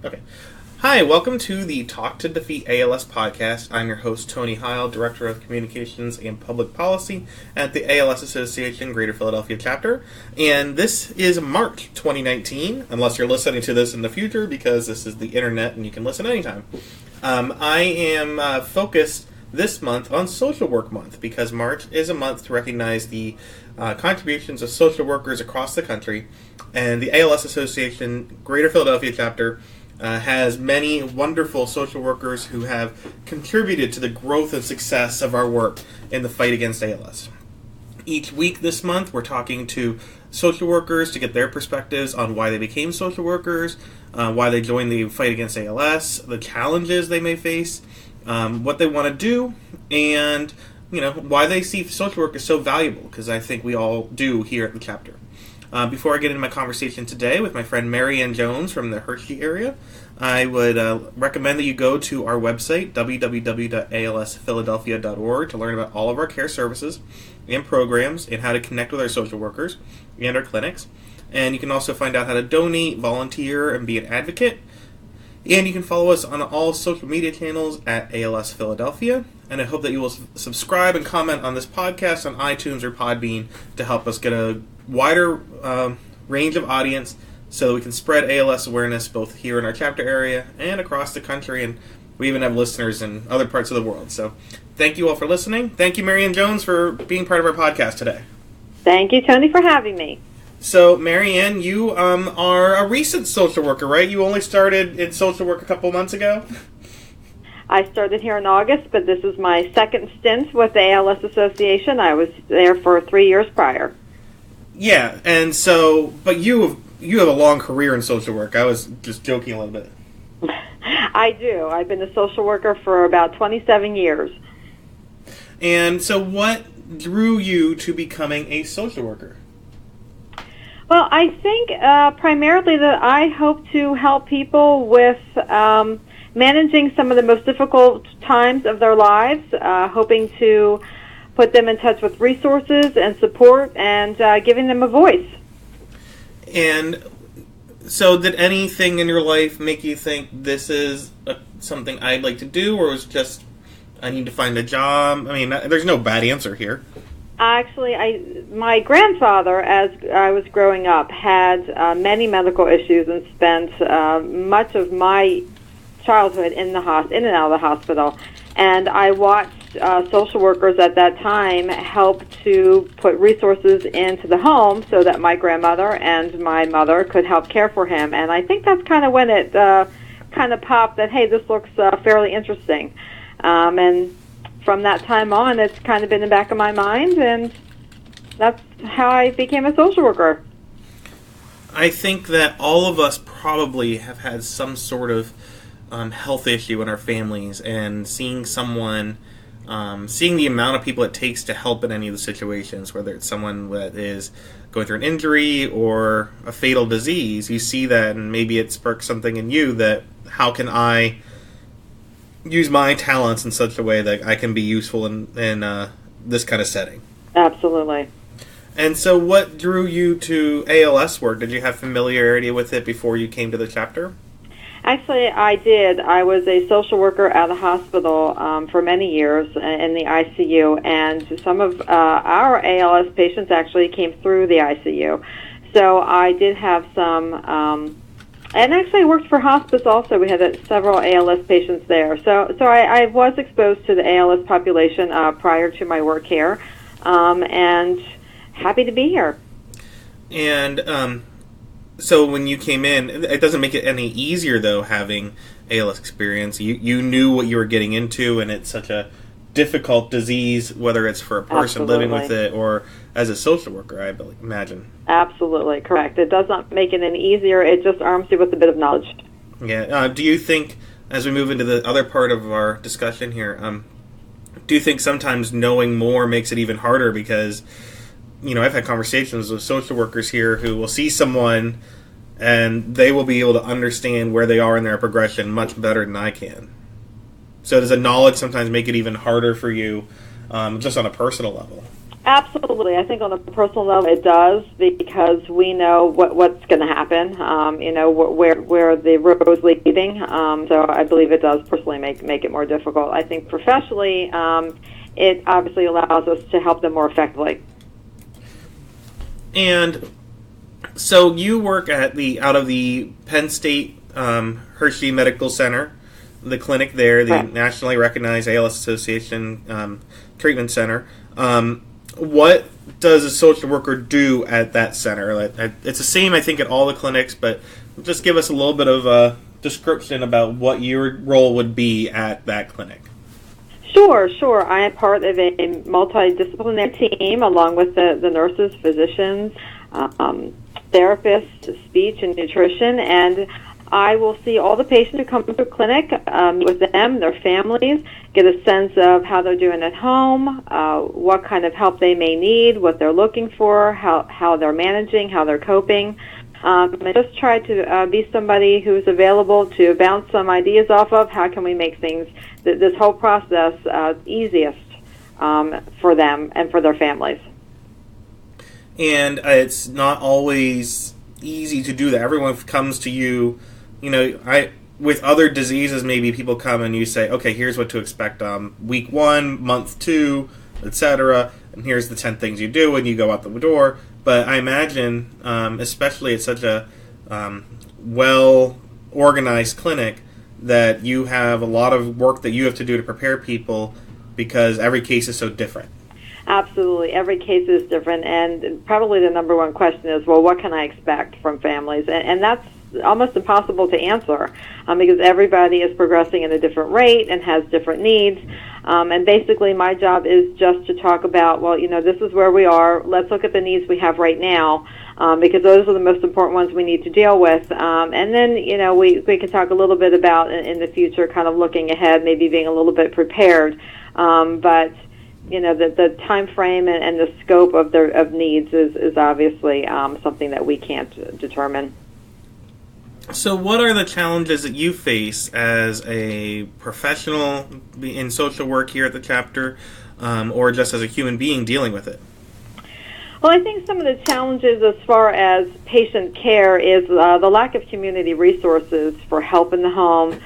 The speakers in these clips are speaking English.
Okay. Hi, welcome to the Talk to Defeat ALS podcast. I'm your host, Tony Heil, Director of Communications and Public Policy at the ALS Association Greater Philadelphia Chapter. And this is March 2019, unless you're listening to this in the future, because this is the internet and you can listen anytime. I am focused this month on Social Work Month, because March is a month to recognize the contributions of social workers across the country. And the ALS Association Greater Philadelphia Chapter has many wonderful social workers who have contributed to the growth and success of our work in the fight against ALS. Each week this month, we're talking to social workers to get their perspectives on why they became social workers, why they joined the fight against ALS, the challenges they may face, what they want to do, and why they see social work as so valuable, because I think we all do here at the chapter. Before I get into my conversation today with my friend Maryann Jones from the Hershey area, I would recommend that you go to our website, www.alsphiladelphia.org, to learn about all of our care services and programs and how to connect with our social workers and our clinics. And you can also find out how to donate, volunteer, and be an advocate. And you can follow us on all social media channels at ALS Philadelphia. And I hope that you will subscribe and comment on this podcast on iTunes or Podbean to help us get a wider range of audience so that we can spread ALS awareness both here in our chapter area and across the country. And we even have listeners in other parts of the world. So thank you all for listening. Thank you, Maryann Jones, for being part of our podcast today. Thank you, Tony, for having me. So, Maryann, you are a recent social worker, right? You only started in social work a couple months ago? I started here in August, but this is my second stint with the ALS Association. I was there for 3 years prior. Yeah, and so, but you have a long career in social work. I was just joking a little bit. I do. I've been a social worker for about 27 years. And so what drew you to becoming a social worker? Well, I think primarily that I hope to help people with managing some of the most difficult times of their lives, hoping to put them in touch with resources and support and giving them a voice. And so did anything in your life make you think this is something I'd like to do, or was it just I need to find a job? I mean, there's no bad answer here. Actually, my grandfather, as I was growing up, had many medical issues and spent much of my childhood in and out of the hospital. And I watched social workers at that time help to put resources into the home so that my grandmother and my mother could help care for him. And I think that's kind of when it kind of popped that, hey, this looks fairly interesting. And from that time on, it's kind of been in the back of my mind, and that's how I became a social worker. I think that all of us probably have had some sort of health issue in our families, and seeing someone, seeing the amount of people it takes to help in any of the situations, whether it's someone that is going through an injury or a fatal disease, you see that, and maybe it sparks something in you that, how can I use my talents in such a way that I can be useful in this kind of setting. Absolutely. And so what drew you to ALS work? Did you have familiarity with it before you came to the chapter? Actually, I did. I was a social worker at a hospital for many years in the ICU, and some of our ALS patients actually came through the ICU. So I did have some... and actually, I worked for hospice also. We had several ALS patients there. So I was exposed to the ALS population prior to my work here, and happy to be here. And so when you came in, it doesn't make it any easier, though, having ALS experience. You knew what you were getting into, and it's such a difficult disease, whether it's for a person living with it or as a social worker, I imagine. Absolutely, correct. It does not make it any easier. It just arms you with a bit of knowledge. Yeah. Do you think, as we move into the other part of our discussion here, do you think sometimes knowing more makes it even harder? Because, I've had conversations with social workers here who will see someone and they will be able to understand where they are in their progression much better than I can. So does the knowledge sometimes make it even harder for you, just on a personal level? Absolutely. I think on a personal level it does, because we know what's going to happen, where the road's leading. So I believe it does personally make it more difficult. I think professionally it obviously allows us to help them more effectively. And so you work out of the Penn State Hershey Medical Center, the clinic there, the Right. nationally recognized ALS Association treatment center. What does a social worker do at that center? It's the same, I think, at all the clinics, but just give us a little bit of a description about what your role would be at that clinic. Sure. I am part of a multidisciplinary team along with the nurses, physicians, therapists, speech and nutrition, and I will see all the patients who come to the clinic, with them, their families, get a sense of how they're doing at home, what kind of help they may need, what they're looking for, how they're managing, how they're coping. And just try to be somebody who's available to bounce some ideas off of. How can we make this whole process easiest for them and for their families? And it's not always easy to do that. Everyone comes to you, with other diseases, maybe people come and you say, okay, here's what to expect week 1, month 2, etc., and here's the 10 things you do, and you go out the door. But I imagine, especially at such a well-organized clinic, that you have a lot of work that you have to do to prepare people, because every case is so different. Absolutely. Every case is different, and probably the number one question is, well, what can I expect from families? And that's almost impossible to answer, because everybody is progressing at a different rate and has different needs. And basically my job is just to talk about, well, this is where we are. Let's look at the needs we have right now, because those are the most important ones we need to deal with. And then, we can talk a little bit about in the future, kind of looking ahead, maybe being a little bit prepared. But the time frame and the scope of needs is obviously something that we can't determine. So what are the challenges that you face as a professional in social work here at the chapter, or just as a human being dealing with it? Well, I think some of the challenges as far as patient care is the lack of community resources for help in the home,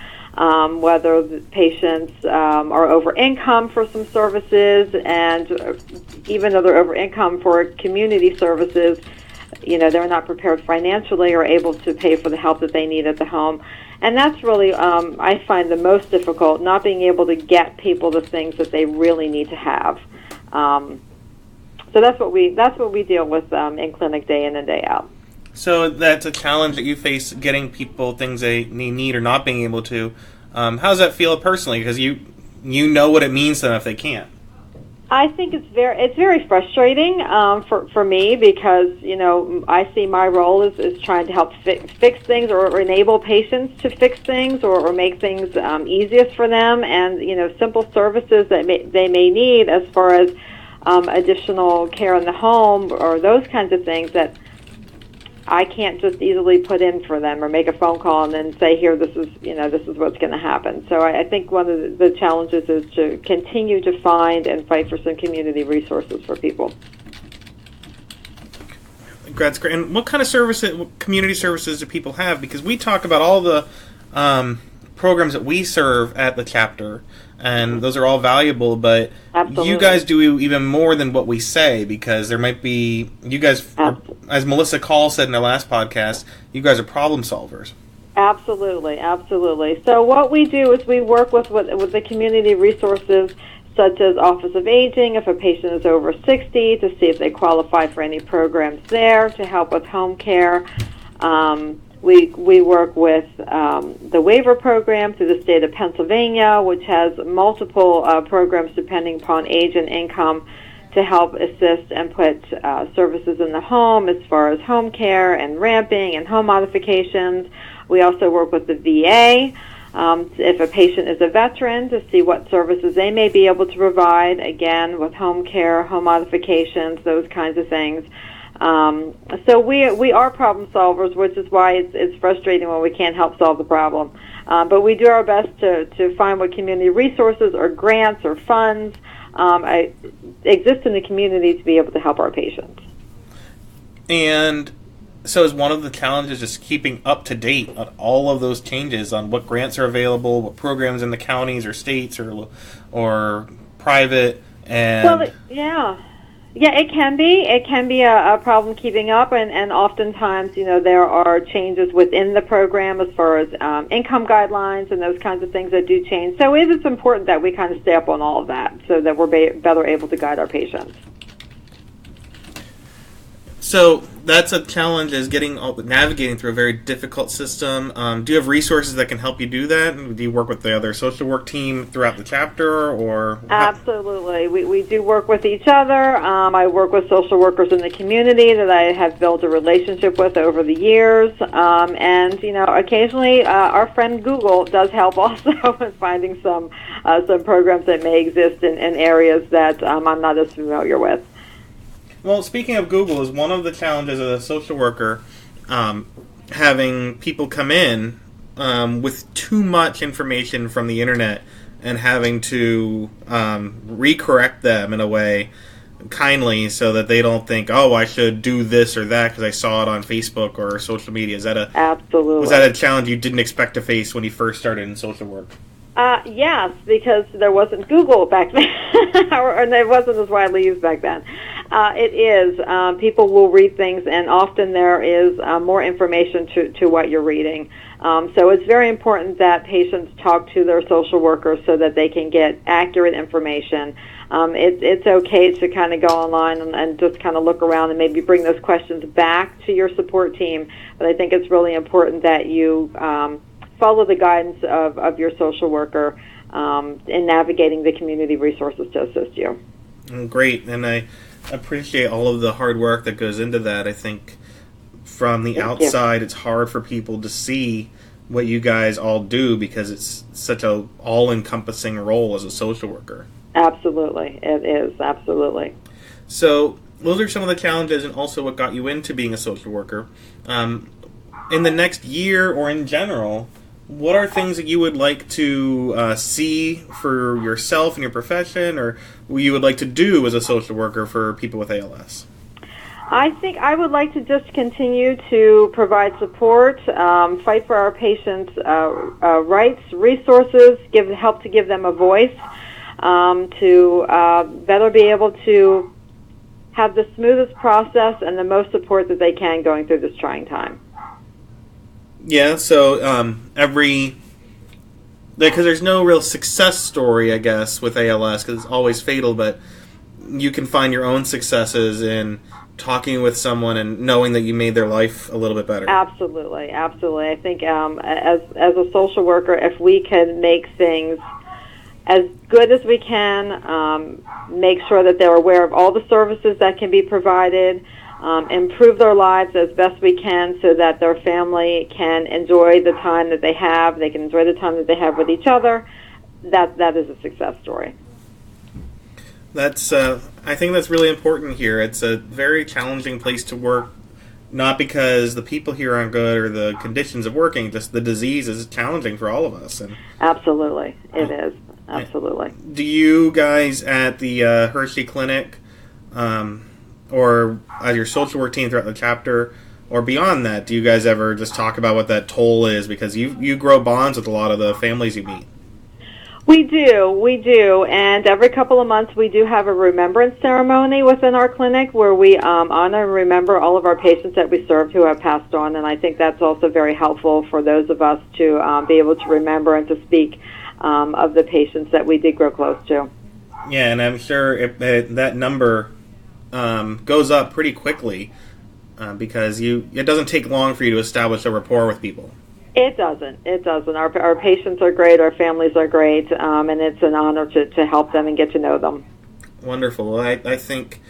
whether the patients are over income for some services, and even though they're over income for community services, they're not prepared financially or able to pay for the help that they need at the home. And that's really, I find, the most difficult, not being able to get people the things that they really need to have. So that's what we deal with in clinic day in and day out. So that's a challenge that you face, getting people things they need or not being able to. How does that feel personally? Because you know what it means to them if they can't. I think it's very frustrating for me, because I see my role is trying to help fix things, or enable patients to fix things, or make things easiest for them, and simple services that they may need as far as additional care in the home, or those kinds of things that I can't just easily put in for them, or make a phone call and then say, here, this is what's going to happen. So I think one of the challenges is to continue to find and fight for some community resources for people. That's great. And what kind of community services do people have? Because we talk about all the programs that we serve at the chapter, and those are all valuable, but Absolutely. You guys do even more than what we say, because there might be, you guys, as Melissa Call said in our last podcast, you guys are problem solvers. Absolutely. So what we do is we work with the community resources, such as Office of Aging, if a patient is over 60, to see if they qualify for any programs there, to help with home care. We work with the waiver program through the state of Pennsylvania, which has multiple programs depending upon age and income, to help assist and put services in the home as far as home care and ramping and home modifications. We also work with the VA, if a patient is a veteran, to see what services they may be able to provide, again, with home care, home modifications, those kinds of things. So we are problem solvers, which is why it's frustrating when we can't help solve the problem. But we do our best to find what community resources or grants or funds exist in the community to be able to help our patients. And so is one of the challenges just keeping up to date on all of those changes on what grants are available, what programs in the counties or states or private, and... Well, yeah, it can be. It can be a problem keeping up, and oftentimes, there are changes within the program as far as income guidelines and those kinds of things that do change. So it is important that we kind of stay up on all of that so that we're better able to guide our patients. So that's a challenge, is navigating through a very difficult system. Do you have resources that can help you do that? Do you work with the other social work team throughout the chapter, or? Absolutely. We do work with each other. I work with social workers in the community that I have built a relationship with over the years. And, occasionally our friend Google does help also in finding some programs that may exist in areas that I'm not as familiar with. Well, speaking of Google, is one of the challenges as a social worker having people come in with too much information from the internet and having to recorrect them in a way kindly so that they don't think, oh, I should do this or that because I saw it on Facebook or social media. Absolutely. Was that a challenge you didn't expect to face when you first started in social work? Yes, because there wasn't Google back then, and it wasn't as widely used back then. It is. People will read things, and often there is more information to what you're reading. So it's very important that patients talk to their social workers so that they can get accurate information. It's okay to kind of go online and just kind of look around and maybe bring those questions back to your support team, but I think it's really important that you follow the guidance of your social worker in navigating the community resources to assist you. Great, and I appreciate all of the hard work that goes into that. I think from the outside, it's hard for people to see what you guys all do because it's such a all-encompassing role as a social worker. Absolutely, it is, absolutely. So those are some of the challenges and also what got you into being a social worker. In the next year or in general, what are things that you would like to see for yourself and your profession, or what you would like to do as a social worker for people with ALS? I think I would like to just continue to provide support, fight for our patients' rights, resources, help to give them a voice, to better be able to have the smoothest process and the most support that they can going through this trying time. Yeah, so because there's no real success story, I guess, with ALS, because it's always fatal, but you can find your own successes in talking with someone and knowing that you made their life a little bit better. Absolutely, absolutely. I think as a social worker, if we can make things as good as we can, make sure that they're aware of all the services that can be provided, improve their lives as best we can so that their family can enjoy the time that they have, they can enjoy the time that they have with each other, that is a success story. I think that's really important here. It's a very challenging place to work, not because the people here aren't good or the conditions of working, just the disease is challenging for all of us. And absolutely, it is. Absolutely. Do you guys at the Hershey Clinic or as your social work team throughout the chapter or beyond that, do you guys ever just talk about what that toll is? Because you grow bonds with a lot of the families you meet. We do, and every couple of months we do have a Remembrance Ceremony within our clinic where we honor and remember all of our patients that we served who have passed on, and I think that's also very helpful for those of us to be able to remember and to speak of the patients that we did grow close to. Yeah, and I'm sure if that number goes up pretty quickly because it doesn't take long for you to establish a rapport with people. It doesn't. Our patients are great, our families are great, and it's an honor to help them and get to know them. Wonderful. Well, I think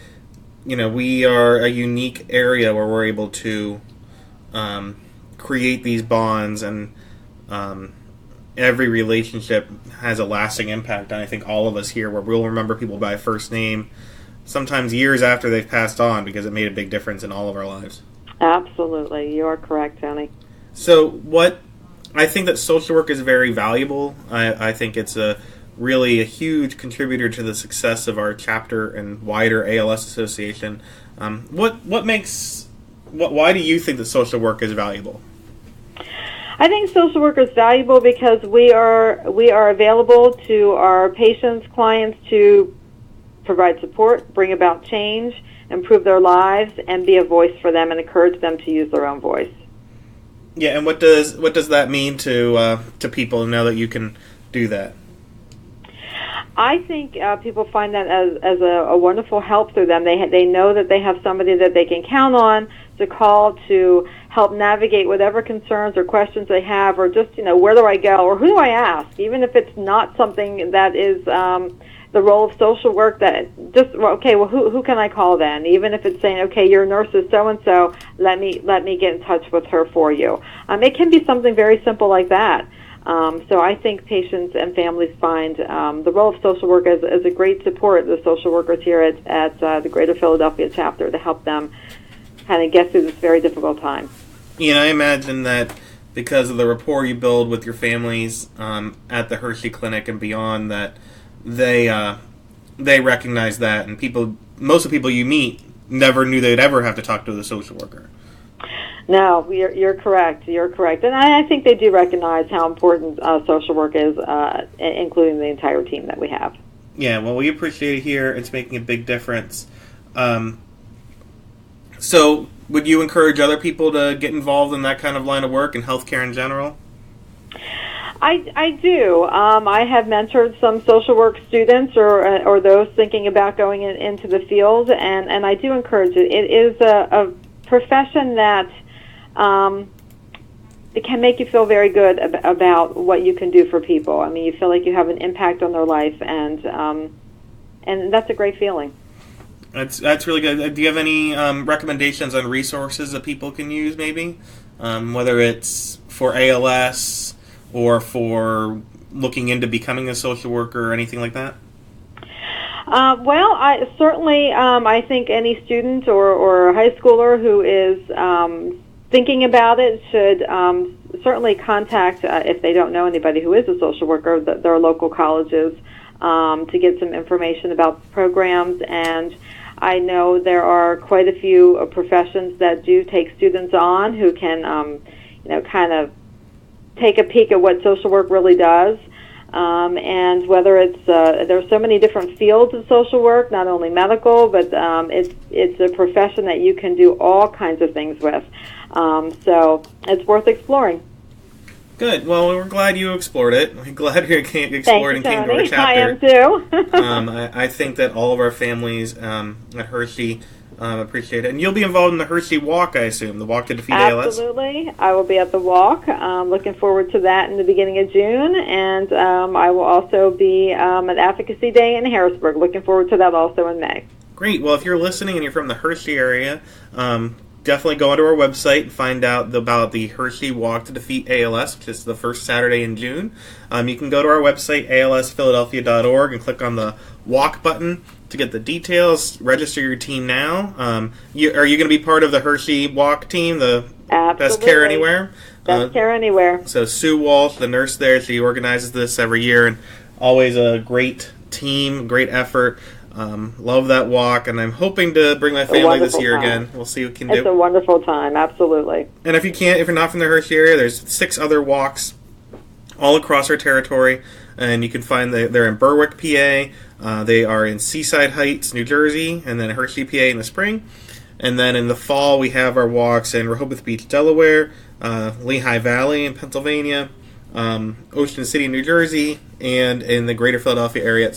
we are a unique area where we're able to create these bonds, and every relationship has a lasting impact. And I think all of us here, where we'll remember people by first name, sometimes years after they've passed on, because it made a big difference in all of our lives. Absolutely. You are correct, Tony. So I think that social work is very valuable. I think it's a really a huge contributor to the success of our chapter and wider ALS Association. Why do you think that social work is valuable? I think social work is valuable because we are available to our patients, clients to provide support, bring about change, improve their lives, and be a voice for them and encourage them to use their own voice. Yeah, and what does that mean to people now that you can do that? I think people find that as a wonderful help through them. They know that they have somebody that they can count on to call to help navigate whatever concerns or questions they have, or just, where do I go, or who do I ask, even if it's not something that is the role of social work, that just, who can I call then? Even if it's saying, okay, your nurse is so-and-so, let me get in touch with her for you. It can be something very simple like that. So I think patients and families find the role of social work as a great support, the social workers here at the Greater Philadelphia chapter, to help them kind of get through this very difficult time. I imagine that because of the rapport you build with your families at the Hershey Clinic and beyond, that they recognize that, and most of the people you meet never knew they'd ever have to talk to the social worker. No, you're correct. You're correct. And I think they do recognize how important social work is, including the entire team that we have. Yeah, well, we appreciate it here. It's making a big difference. So would you encourage other people to get involved in that kind of line of work and healthcare in general? I do. I have mentored some social work students or those thinking about going into the field, and I do encourage it. It is a profession that it can make you feel very good about what you can do for people. I mean, you feel like you have an impact on their life, and that's a great feeling. That's really good. Do you have any recommendations on resources that people can use, maybe? Whether it's for ALS or for looking into becoming a social worker or anything like that? Well, I think any student or high schooler who is thinking about it should certainly contact, if they don't know anybody who is a social worker, their local colleges to get some information about the programs. And I know there are quite a few professions that do take students on who can, kind of take a peek at what social work really does. And whether it's there's so many different fields of social work, not only medical, but it's a profession that you can do all kinds of things with. So it's worth exploring. Good. Well, we're glad you explored it. We're glad you explored and came to our chapter. I am too. I think that all of our families at Hershey appreciate it. And you'll be involved in the Hershey Walk, I assume, the Walk to Defeat ALS? Absolutely. I will be at the Walk. Looking forward to that in the beginning of June. And I will also be at Advocacy Day in Harrisburg. Looking forward to that also in May. Great. Well, if you're listening and you're from the Hershey area, definitely go onto our website and find out about the Hershey Walk to Defeat ALS, which is the first Saturday in June. You can go to our website, alsphiladelphia.org, and click on the Walk button to get the details. Register your team now. Are you going to be part of the Hershey Walk team, the Absolutely. Best Care Anywhere? Best Care Anywhere. So Sue Walsh, the nurse there, she organizes this every year, and always a great team, great effort. Love that walk, and I'm hoping to bring my family this year again. We'll see what we can do. It's a wonderful time, absolutely. And if you're not from the Hershey area, there's 6 other walks all across our territory, and you can find they're in Berwick, PA. They are in Seaside Heights, New Jersey, and then Hershey, PA in the spring. And then in the fall, we have our walks in Rehoboth Beach, Delaware, Lehigh Valley in Pennsylvania, Ocean City, New Jersey, and in the Greater Philadelphia area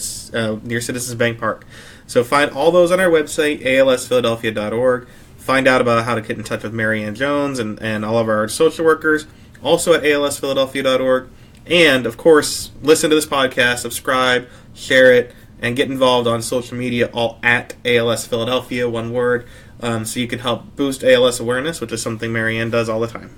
near Citizens Bank Park. So find all those on our website, alsphiladelphia.org. Find out about how to get in touch with Maryann Jones and all of our social workers, also at alsphiladelphia.org. And, of course, listen to this podcast, subscribe, share it, and get involved on social media, all at ALS Philadelphia, one word, so you can help boost ALS awareness, which is something Maryann does all the time.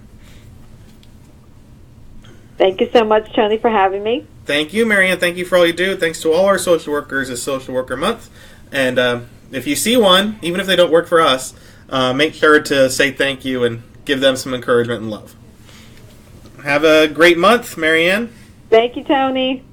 Thank you so much, Tony, for having me. Thank you, Maryann. Thank you for all you do. Thanks to all our social workers. It's Social Worker Month. And if you see one, even if they don't work for us, make sure to say thank you and give them some encouragement and love. Have a great month, Maryann. Thank you, Tony.